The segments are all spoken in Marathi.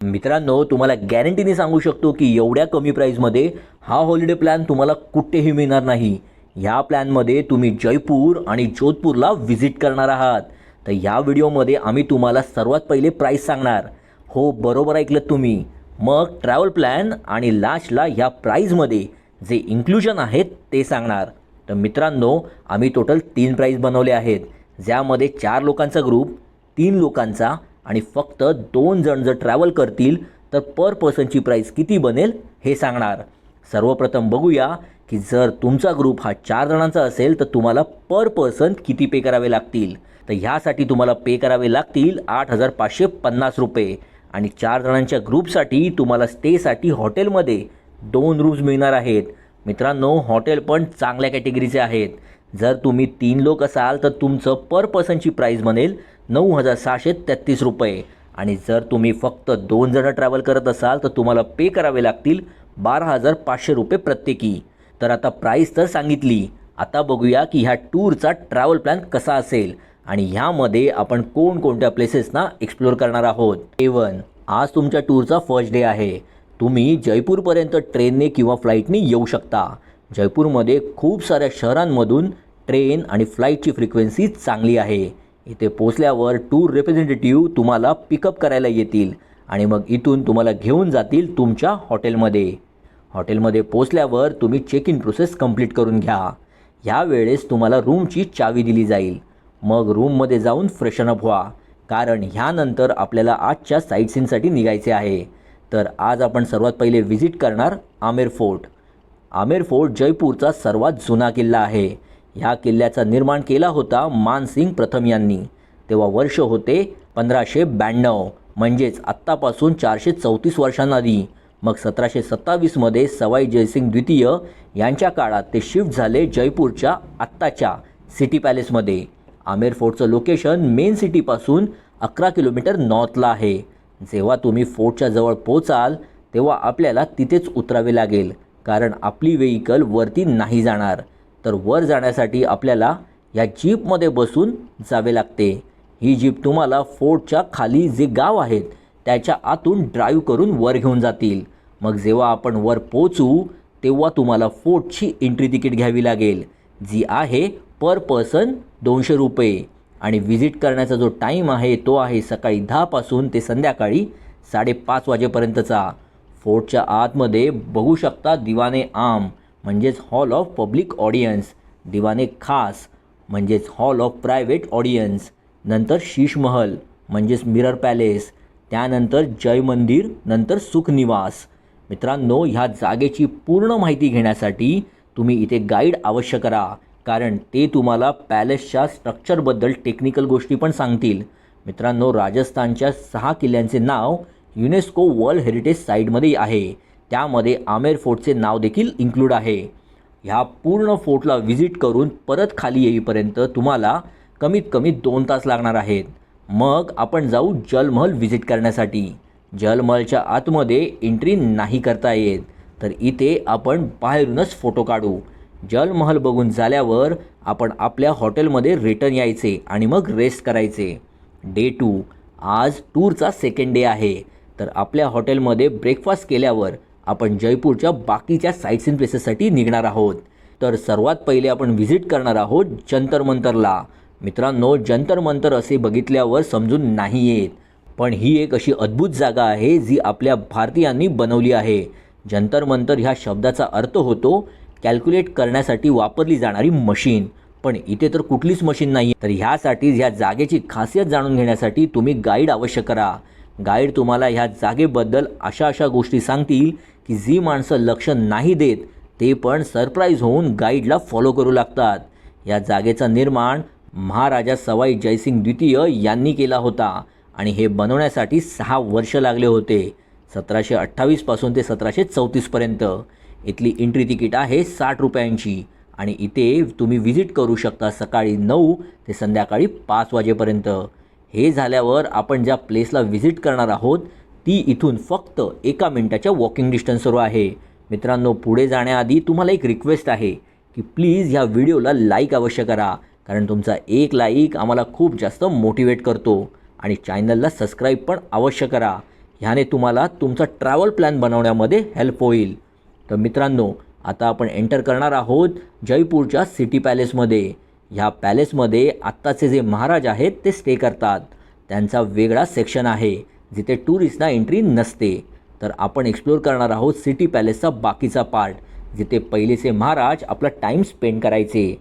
मित्रांनो, तुम्हाला गॅरंटीने सांगू शकतो की एवढ्या कमी प्राईजमध्ये हा हॉलिडे प्लॅन तुम्हाला कुठेही मिळणार नाही। ह्या प्लॅनमध्ये तुम्ही जयपूर आणि जोधपूरला व्हिजिट करणार आहात। तर ह्या व्हिडिओमध्ये आम्ही तुम्हाला सर्वात पहिले प्राईस सांगणार। हो, बरोबर ऐकलं तुम्ही। मग ट्रॅव्हल प्लॅन आणि लास्टला ह्या प्राईजमध्ये जे इन्क्लुजन आहेत ते सांगणार। तर मित्रांनो, आम्ही टोटल 3 प्राईज बनवले आहेत, ज्यामध्ये 4 लोकांचा ग्रुप, 3 लोकांचा आणि फक्त 2 जण जर ट्रॅव्हल करतील तर पर पर्सनची प्राईस किती बनेल हे सांगणार। सर्वप्रथम बघूया की जर तुमचा ग्रुप हा 4 जणांचा असेल तर तुम्हाला पर पर्सन किती पे करावे लागतील। तर ह्यासाठी तुम्हाला पे करावे लागतील 8,550 रुपये आणि 4 जणांच्या ग्रुपसाठी तुम्हाला स्टेसाठी हॉटेलमध्ये 2 रूम्स मिळणार आहेत। मित्रांनो, हॉटेल पण चांगल्या कॅटेगरीचे आहेत। जर तुम्ही 3 लोक असाल तर तुमचं पर पर्सनची प्राईस बनेल 9,633 रुपये आणि जर तुम्ही फक्त 2 जण ट्रॅव्हल करत असाल तर तुम्हाला पे करावे लागतील 12,500 रुपये प्रत्येकी। तर आता प्राईस तर सांगितली, आता बघूया की ह्या टूरचा ट्रॅव्हल प्लॅन कसा असेल आणि ह्यामध्ये आपण कोणकोणत्या प्लेसेसना एक्सप्लोर करणार आहोत। A1, आज तुमच्या टूरचा फर्स्ट डे आहे। तुम्ही जयपूरपर्यंत ट्रेनने किंवा फ्लाईटने येऊ शकता। जयपूरमध्ये खूप साऱ्या शहरांमधून ट्रेन आणि फ्लाईटची फ्रिक्वेन्सी चांगली आहे। इथे पोचल्यावर टूर रिप्रेझेंटेटिव्ह तुम्हाला पिकअप करायला येतील आणि मग इथून तुम्हाला घेऊन जातील तुमच्या हॉटेलमध्ये। हॉटेलमध्ये पोचल्यावर तुम्ही चेक इन प्रोसेस कंप्लीट करून घ्या। ह्यावेळेस तुम्हाला रूमची चावी दिली जाईल। मग रूममध्ये जाऊन फ्रेशन अप व्हा, कारण ह्यानंतर आपल्याला आजच्या साईट सीनसाठी निघायचे आहे। तर आज आपण सर्वात पहिले व्हिजिट करणार आमेर फोर्ट। आमेर फोर्ट जयपूरचा सर्वात जुना किल्ला आहे। ह्या किल्ल्याचा निर्माण केला होता मानसिंग प्रथम यांनी। तेव्हा वर्ष होते 1592, म्हणजेच आत्तापासून 434 वर्षांआधी। मग 1727मध्ये सवाई जयसिंग द्वितीय यांच्या काळात ते शिफ्ट झाले जयपूरच्या आत्ताच्या सिटी पॅलेसमध्ये। आमेर फोर्टचं लोकेशन मेन सिटीपासून 11 किलोमीटर नॉर्थला आहे। जेव्हा तुम्ही फोर्टच्या जवळ पोचाल तेव्हा आपल्याला तिथेच उतरावे लागेल, कारण आपली व्हेइकल वरती नाही जाणार। तर वर जाण्यासाठी आपल्याला या जीपमध्ये बसून जावे लागते। ही जीप तुम्हाला फोर्टच्या खाली जे गाव आहेत त्याच्या आतून ड्राईव्ह करून वर घेऊन जातील। मग जेव्हा आपण वर पोचू तेव्हा तुम्हाला फोर्टची एंट्री तिकीट घ्यावी लागेल, जी आहे पर पर्सन 200 रुपये आणि व्हिजिट करण्याचा जो टाईम आहे तो आहे सकाळी 10 पासून ते संध्याकाळी 5:30 वाजेपर्यंतचा। फोर्टच्या आतमध्ये बघू शकता दिवाने आम म्हणजेच हॉल ऑफ पब्लिक ऑडियन्स, दिवाने खास म्हणजेच हॉल ऑफ प्रायव्हेट ऑडियन्स, नंतर शीश महल म्हणजेच मिरर पॅलेस, त्यानंतर जय मंदिर, नंतर सुख निवास। मित्रांनो, ह्या जागेची पूर्ण माहिती घेण्यासाठी तुम्ही इथे गाईड अवश्य करा, कारण ते तुम्हाला पॅलेसच्या स्ट्रक्चरबद्दल टेक्निकल गोष्टी पण सांगतील। मित्रांनो, राजस्थानच्या 6 किल्ल्यांचे नाव युनेस्को वर्ल्ड हेरिटेज साईटमध्ये आहे, त्यामध्ये आमेर फोर्टचे नाव देखील इन्क्लूड आहे। ह्या पूर्ण फोर्टला व्हिजिट करून परत खाली येईपर्यंत तुम्हाला कमीत कमी 2 तास लागणार आहेत। मग आपण जाऊ जलमहल व्हिजिट करण्यासाठी। जलमहलच्या आतमध्ये एंट्री नाही करता येत, तर इथे आपण बाहेरूनच फोटो काढू। जलमहल बघून झाल्यावर आपण आपल्या हॉटेलमध्ये रिटर्न यायचे आणि मग रेस्ट करायचे। डे 2, आज टूरचा सेकंड डे आहे। तर आपल्या हॉटेलमध्ये ब्रेकफास्ट केल्यावर आपण जयपूरच्या बाकीच्या साईट सीन प्लेसेससाठी निघणार आहोत। तर सर्वात पहिले आपण व्हिजिट करणार आहोत जंतर मंतरला। मित्रांनो, जंतर मंतर असे बघितल्यावर समजून नाही येत, पण ही एक अशी अद्भुत जागा आहे जी आपल्या भारतीयांनी बनवली आहे। जंतर मंतर ह्या शब्दाचा अर्थ होतो कॅल्क्युलेट करण्यासाठी वापरली जाणारी मशीन, पण इथे तर कुठलीच मशीन नाही। तर ह्यासाठी ह्या जागेची खासियत जाणून घेण्यासाठी तुम्ही गाईड अवश्य करा। गाईड तुम्हाला ह्या जागेबद्दल अशा गोष्टी सांगतील की जी माणसं लक्ष नाही देत ते पण सरप्राईज होऊन गाईडला फॉलो करू लागतात। या जागेचं निर्माण महाराजा सवाई जयसिंग द्वितीय यांनी केला होता आणि हे बनवण्यासाठी 6 वर्ष लागले होते, 1728 पासून ते 1734 पर्यंत। इथली एंट्री तिकीट आहे 60 रुपयांची आणि इथे तुम्ही व्हिजिट करू शकता सकाळी 9 ते संध्याकाळी 5 वाजेपर्यंत। हे झाल्यावर आपण ज्या प्लेसला व्हिजिट करणार आहोत ती इथून फक्त 1 मिनिटाच्या वॉकिंग डिस्टन्सवर आहे। मित्रांनो, पुढे जाण्याआधी तुम्हाला एक रिक्वेस्ट आहे की प्लीज ह्या व्हिडिओला लाईक अवश्य करा, कारण तुमचा एक लाईक आम्हाला खूप जास्त मोटिवेट करतो आणि चॅनलला सबस्क्राईब पण अवश्य करा। ह्याने तुम्हाला तुमचा ट्रॅव्हल प्लॅन बनवण्यामध्ये हेल्प होईल. तर मित्रांनो, आता आपण एंटर करणार आहोत जयपूरच्या सिटी पॅलेसमध्ये. ह्या पॅलेसमध्ये आत्ताचे जे महाराज आहेत ते स्टे करतात. त्यांचा वेगळा सेक्शन आहे जिथे टुरिस्टना एंट्री नसते. तर आपण एक्सप्लोर करणार आहोत सिटी पॅलेसचा बाकीचा पार्ट, जिथे पहिलेचे महाराज आपला टाईम स्पेंड करायचे.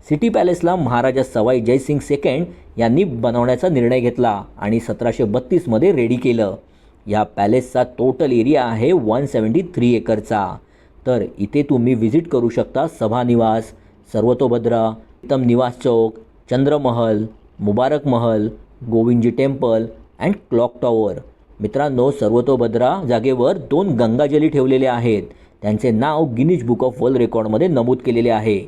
सिटी पॅलेसला महाराजा सवाई जयसिंग सेकंड यांनी बनवण्याचा निर्णय घेतला आणि 1732मध्ये रेडी केलं. या पॅलेसचा टोटल एरिया आहे 173 एकरचा. तर इथे तुम्ही व्हिजिट करू शकता सभानिवास, सर्वतोभद्रा, उत्तम निवास चौक, चंद्रमहल, मुबारक Mahal, Govindji temple and clock tower. मित्रांनो, सर्वतोभद्रा जागेवर 2 गंगाजली ठेवलेले आहेत. त्यांचे नाव गिनीज बुक ऑफ वर्ल्ड रेकॉर्डमध्ये नमूद केलेले आहे.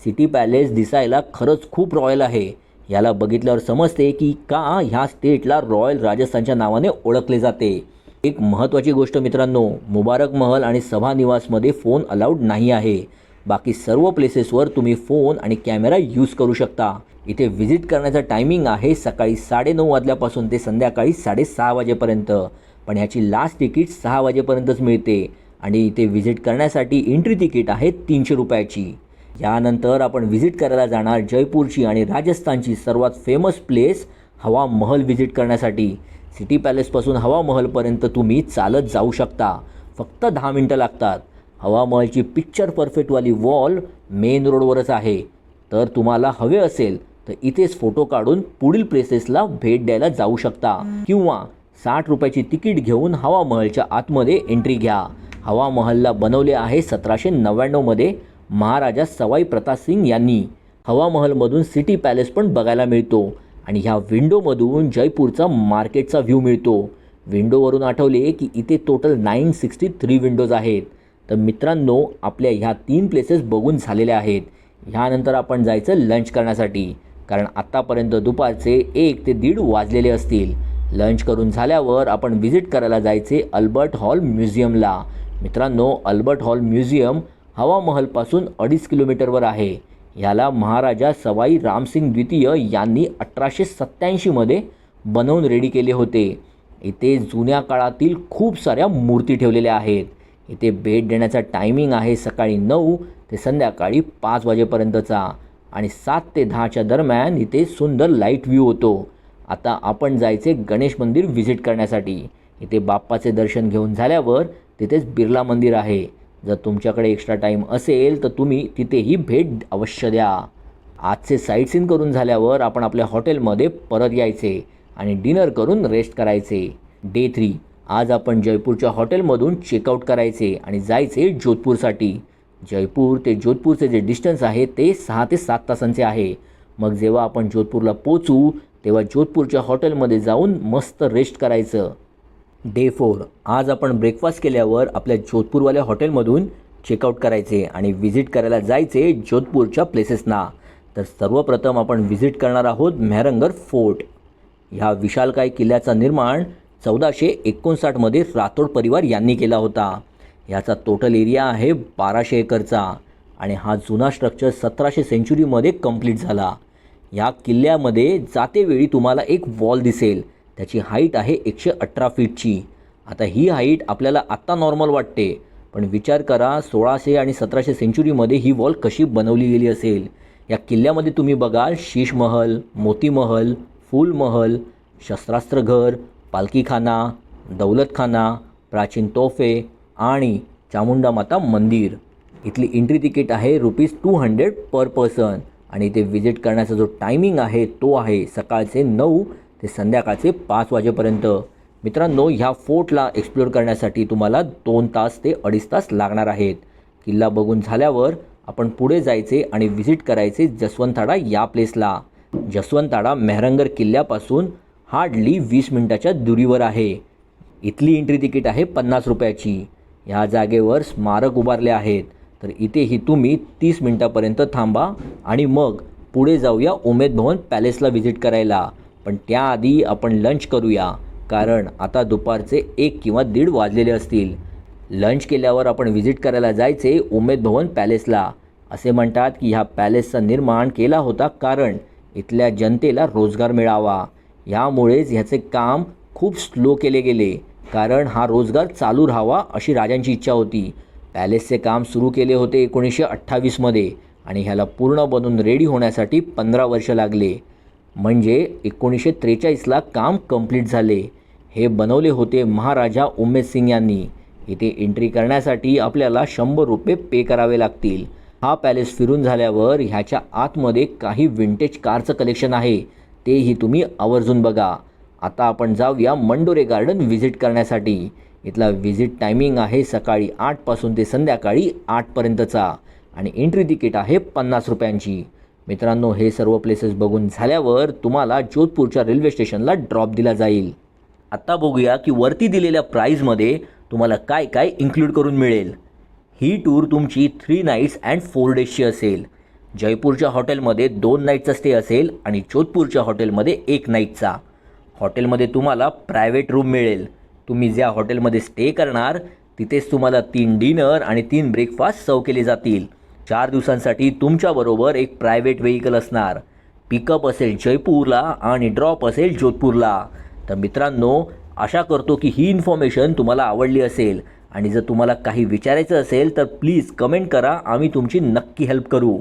सिटी पॅलेस दिसायला खरंच खूप रॉयल आहे. याला बघितल्यावर समजते की का ह्या स्टेटला रॉयल राजस्थानच्या नावाने ओळखले जाते. एक महत्त्वाची गोष्ट मित्रांनो, मुबारक महल आणि सभानिवासमध्ये फोन अलाउड नाही आहे. बाकी सर्व प्लेसेसवर तुम्ही फोन आणि कॅमेरा यूज करू शकता. इथे व्हिजिट करण्याचा टायमिंग आहे सकाळी 9:30 वाजल्यापासून ते संध्याकाळी 6:30 वाजेपर्यंत. पण ह्याची लास्ट तिकीट 6 वाजेपर्यंतच मिळते आणि इथे व्हिजिट करण्यासाठी एंट्री तिकीट आहे 300 रुपयाची. यानंतर आपण व्हिजिट करायला जाणार जयपूरची आणि राजस्थानची सर्वात फेमस प्लेस हवा महल व्हिजिट करण्यासाठी. सिटी पॅलेसपासून हवा महलपर्यंत तुम्ही चालत जाऊ शकता. फक्त 10 मिनटं लागतात. हवा महलची पिक्चर परफेक्टवाली वॉल मेन रोडवरच आहे. तर तुम्हाला हवे असेल तर इथेच फोटो काढून पुढील प्लेसेसला भेट द्यायला जाऊ शकता किंवा 60 रुपयाची तिकीट घेऊन हवा महलच्या आतमध्ये एंट्री घ्या. हवा महलला बनवले आहे 1799मध्ये महाराजा सवाई प्रतापसिंग यांनी. हवा महलमधून सिटी पॅलेस पण बघायला मिळतो आणि ह्या विंडोमधून जयपूरचा मार्केटचा व्ह्यू मिळतो. विंडोवरून आठवले की इथे टोटल 963 विंडोज आहेत. तर मित्रांनो, आपल्या ह्या 3 प्लेसेस बघून झालेल्या आहेत. ह्यानंतर आपण जायचं लंच करण्यासाठी, कारण आत्तापर्यंत दुपारचे 1 ते 1:30 वाजलेले असतील. लंच करून झाल्यावर आपण व्हिजिट करायला जायचे अल्बर्ट हॉल म्युझियमला. मित्रांनो, अल्बर्ट हॉल म्युझियम हवा महलपासून 2.5 किलोमीटरवर आहे. ह्याला महाराजा सवाई रामसिंग द्वितीय यांनी 1887मध्ये बनवून रेडी केले होते. इथे जुन्या काळातील खूप साऱ्या मूर्ती ठेवलेल्या आहेत. इथे भेट देण्याचा टायमिंग आहे सकाळी 9 ते संध्याकाळी 5 वाजेपर्यंतचा आणि 7 ते 10च्या दरम्यान इथे सुंदर लाईट व्ह्यू होतो. आता आपण जायचे गणेश मंदिर व्हिजिट करण्यासाठी. इथे बाप्पाचे दर्शन घेऊन झाल्यावर तिथेच बिर्ला मंदिर आहे. जर तुमच्याकडे एक्स्ट्रा टाईम असेल तर तुम्ही तिथेही भेट अवश्य द्या. आजचे साईट सीन करून झाल्यावर आपण आपल्या हॉटेलमध्ये परत यायचे आणि डिनर करून रेस्ट करायचे. डे 3 आज आपण जयपूरच्या हॉटेलमधून चेकआउट करायचे आणि जायचे जोधपूरसाठी. जयपूर ते जोधपूरचे जे डिस्टन्स आहे ते 6 ते 7 तासांचे आहे. मग जेव्हा आपण जोधपूरला पोचू तेव्हा जोधपूरच्या हॉटेलमध्ये जाऊन मस्त रेस्ट करायचं. डे 4 आज आपण ब्रेकफास्ट केल्यावर आपल्या जोधपूरवाल्या हॉटेलमधून चेकआउट करायचे आणि व्हिजिट करायला जायचे जोधपूरच्या प्लेसेसना. तर सर्वप्रथम आपण व्हिजिट करणार आहोत मेहरंगढ़ फोर्ट. ह्या विशालकाय किल्ल्याचा निर्माण 1459मध्ये राठोड परिवार यांनी केला होता. ह्याचा टोटल एरिया आहे 1200 एकरचा आणि हा जुना स्ट्रक्चर 1700 सेंचुरीमध्ये कंप्लीट झाला. या किल्ल्यामध्ये जातेवेळी तुम्हाला एक वॉल दिसेल. त्याची हाईट आहे 118 फीटची. आता ही हाईट आपल्याला आत्ता नॉर्मल वाटते, पण विचार करा 1600 आणि 1700 सेंचुरीमध्ये ही वॉल कशी बनवली गेली असेल. या किल्ल्यामध्ये तुम्ही बघाल शीश महल, मोती महल, फूल महल, शस्त्रास्त्र घर, पालखीखाना, दौलतखाना, प्राचीन तोफे आणि चामुंडा माता मंदिर. इथली एंट्री तिकीट आहे ₹200 पर पर्सन आणि इथे व्हिजिट करण्याचा जो टायमिंग आहे तो आहे सकाळचे 9 ते संध्याकाळचे 5 वाजेपर्यंत. मित्रांनो, ह्या फोर्टला एक्सप्लोर करण्यासाठी तुम्हाला 2 तास ते 2.5 तास लागणार आहेत. किल्ला बघून झाल्यावर आपण पुढे जायचे आणि व्हिजिट करायचे जसवंतताडा या प्लेसला. जसवंतताडा मेहरंगढ़ किल्ल्यापासून हार्डली 20 मिनिटाच्या दुरीवर आहे. इथली एंट्री तिकीट आहे 50 रुपयाची. ह्या जागेवर स्मारक उभारले आहेत, तर इथेही तुम्ही 30 मिनिटापर्यंत थांबा आणि मग पुढे जाऊया उमेद भवन पॅलेसला व्हिजिट करायला. पण त्याआधी आपण लंच करूया, कारण आता दुपारचे 1 किंवा 1:30 वाजलेले असतील. लंच केल्यावर आपण व्हिजिट करायला जायचे उमेद भवन पॅलेसला. असे म्हणतात की ह्या पॅलेसचा निर्माण केला होता कारण इथल्या जनतेला रोजगार मिळावा. यामुळेच ह्याचे काम खूप स्लो केले गेले. कारण हा रोजगार चालू राहावा अशी राजांची इच्छा होती. पॅलेसचे काम सुरू केले होते 1928मध्ये आणि ह्याला पूर्ण बनून रेडी होण्यासाठी 15 वर्ष लागले. म्हणजे 1943ला काम कंप्लीट झाले. हे बनवले होते महाराजा उमेद सिंग यांनी. इथे एंट्री करण्यासाठी आपल्याला 100 रुपये पे करावे लागतील. हा पॅलेस फिरून झाल्यावर ह्याच्या आतमध्ये काही विंटेज कारचं कलेक्शन आहे, तेही तुम्ही आवर्जून बघा. आता आपण जाऊया मंडोरे गार्डन व्हिजिट करण्यासाठी. इथला व्हिजिट टायमिंग आहे सकाळी 8 पासून ते संध्याकाळी 8 पर्यंतचा आणि एंट्री तिकीट आहे 50 रुपयांची. मित्रांनो, हे सर्व प्लेसेस बघून झाल्यावर तुम्हाला जोधपूरच्या रेल्वे स्टेशनला ड्रॉप दिला जाईल. आता बघूया की वरती दिलेल्या प्राईजमध्ये तुम्हाला काय काय इन्क्लूड करून मिळेल. ही टूर तुमची 3 नाईट्स अँड 4 डेजची असेल. जयपूरच्या हॉटेलमध्ये 2 नाईटचा स्टे असेल आणि जोधपूरच्या हॉटेलमध्ये 1 नाईटचा. हॉटेलमध्ये तुम्हाला प्रायव्हेट रूम मिळेल. तुम्ही ज्या हॉटेलमध्ये स्टे करणार तिथेच तुम्हाला 3 डिनर आणि 3 ब्रेकफास्ट सर्व केले जातील. 4 दिवसांसाठी तुमच्याबरोबर एक प्रायव्हेट व्हेकल असणार. पिकअप असेल जयपूरला आणि ड्रॉप असेल जोधपूरला. तर मित्रांनो, आशा करतो की ही इन्फॉर्मेशन तुम्हाला आवडली असेल आणि जर तुम्हाला काही विचारायचं असेल तर प्लीज कमेंट करा, आम्ही तुमची नक्की हेल्प करू.